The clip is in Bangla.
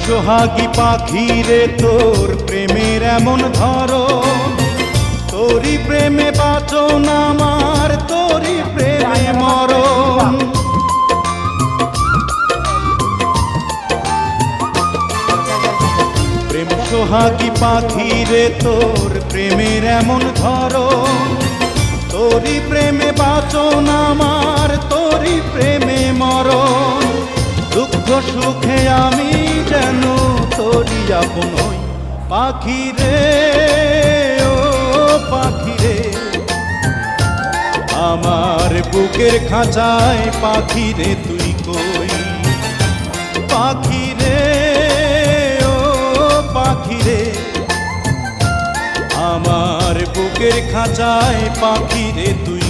সোহাগী পাখি রে তোর প্রেমের এমন ধরন, তোরই প্রেমে বাঁচন আমার, তোরই প্রেমে মরণ। প্রেম সোহাগী পাখি রে তোর প্রেমের এমন ধরন, তোরই প্রেমে বাঁচন আমার, তোরই প্রেমে মরণ। দুঃখ সুখে আমি যেন তোরই আপন হই পাখি রে, ও পাখি রে। আমার বুকের খাঁচায় পাখি রে তুই কই, পাখি রে, ও পাখি রে। আমার বুকের খাঁচায় পাখি রে তুই